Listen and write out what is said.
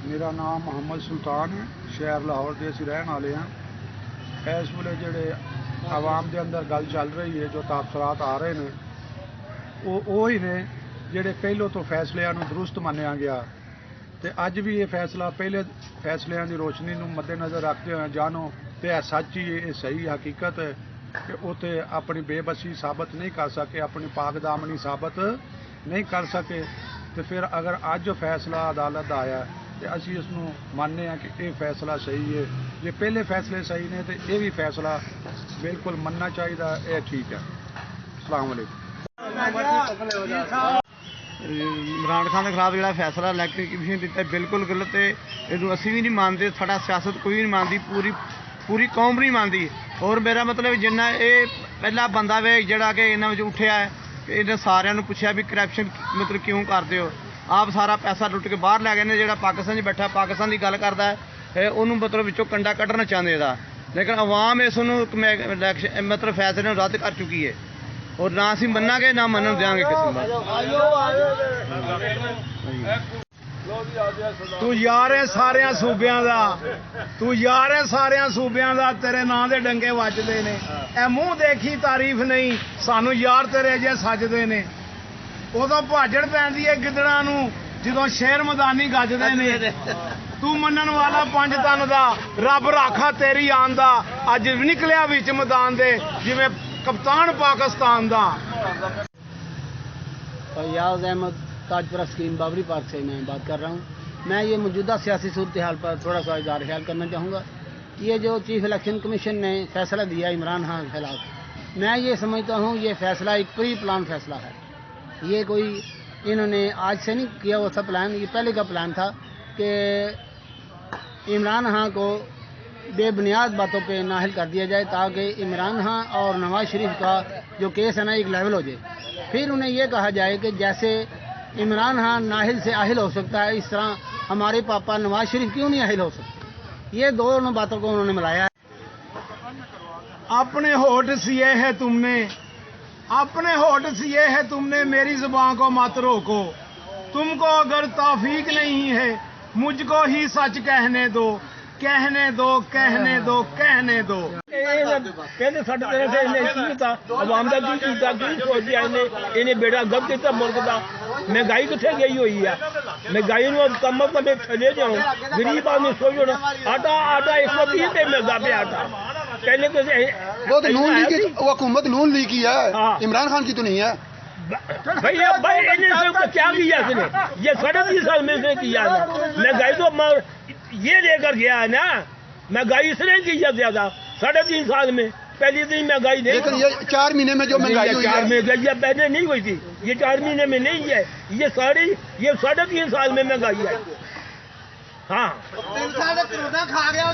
मेरा नाम मोहम्मद सुल्तान है। शहर लाहौर के असीं रहने वाले हैं। इस वेले जिहड़े आवाम के अंदर गल चल रही है, जो ताबसरात आ रहे हैं वो ही ने जिहड़े पहलों तो फैसलिਆਂ ਨੂੰ दुरुस्त मन्निया गया। तो अज भी ये फैसला पहले फैसलिਆਂ की रोशनी ਨੂੰ मद्देनज़र रखते हुए जानो तो यह सच ही है, सही हकीकत है कि उत्थे अपनी बेबसी साबित नहीं कर सके, अपनी पाकदामनी साबित नहीं कर सके। तो फिर अगर अज फैसला अदालत का आया तो असीं इसनूं मानते हैं कि यह फैसला सही है। जे पहले फैसले सही ने तो यह भी फैसला बिल्कुल मनना चाहिए, यह ठीक है। अस्सलाम वालेकुम। इमरान खान के खिलाफ जो फैसला इलैक्शन कमीशन दिता बिल्कुल गलत है। इनू असी भी नहीं मानते, साडा सियासत कोई नहीं मानती, पूरी कौम नहीं मानती। और मेरा मतलब जिन्ना ये पहला बंदा वे जड़ा कि इन्होंने उठिया है, इन्हें सारिਆਂ ਨੂੰ ਪੁੱਛਿਆ भी करप्शन मतलब क्यों करते हो, आप सारा पैसा लुट के बाहर लै गए। जो पाकिस्तान बैठा पाकिस्तान की गल करता है, उन्होंने मतलब विचों कंडा कढ़ना चाहते था, लेकिन अवाम इस मतलब फैसले रद्द कर चुकी है। और ना असीं मन्नांगे ना मनन देंगे किसी तू यार है सारे सूबियां दा, तू यार है सारे सूबियां दा, तेरे नां दे डंगे वजदे ने। ए मूंह देखी तारीफ नहीं, सानू यार तेरे जे सजदे ने। उदों भाजड़ पैंदी है गिदड़ां नूं जदों शहर मैदानी गजदे ने। तू मनन वाला 5 तन दा, रब राखा तेरी आन दा, अज निकलिया विच मैदान दे जिवें कप्तान पाकिस्तान दा। फैयाज अहमद ताजपुरा स्कीम बाबरी पार्क से मैं बात कर रहा हूँ। मैं ये मौजूदा सियासी सूरत हाल पर थोड़ा सा इज़हार ख्याल करना चाहूँगा। ये जो चीफ इलेक्शन कमीशन ने फैसला दिया इमरान खान के खिलाफ, मैं ये समझता हूँ ये फैसला एक प्री प्लान फैसला है। ये कोई इन्होंने आज से नहीं किया हुआ था प्लान, ये पहले का प्लान था कि इमरान खान को बेबुनियाद बातों पे नाहिल कर दिया जाए, ताकि इमरान खान और नवाज शरीफ का जो केस है ना एक लेवल हो जाए। फिर उन्हें यह कहा जाए कि जैसे इमरान खान नाहिल से आहिल हो सकता है, इस तरह हमारे पापा नवाज शरीफ क्यों नहीं आहिल हो सकते। ये दोनों बातों को उन्होंने मिलाया है। अपने होठ सिए है तुमने, अपने होठ सिए है तुमने, मेरी जुबान को मत रोको। तुमको अगर तौफीक नहीं है मुझको ही सच कहने दो, कहने दो, कहने दो, कहने दो। कहते साढ़े तेरह से इन्हें की किया, अवाम का की किया, की सोच दिया इन्हें बेड़ा गब किया मुल्क का। महंगाई कितने गई हुई है, महंगाई कम अज कम एक चले जाओ, गरीब आदमी सोचो आटा 130 रुपये मिलता पे आटा। पहले वो तो नून लीग, वो हुकूमत नून लीग की है, इमरान खान की तो नहीं है। भैया भाई इन्हें क्या किया इसने, ये 3.5 साल में इसने किया ना। महंगाई तो ये लेकर गया है ना, महंगाई इसने किया ज्यादा 3.5 साल में। पहली दिन महंगाई नहीं, लेकिन ये 4 महीने में जो महंगाई हुई है, 4 महीने पहले नहीं हुई थी, ये 4 महीने में नहीं है, ये 3.5 साल में महंगाई है। हाँ 3 साल कोरोना खा गया।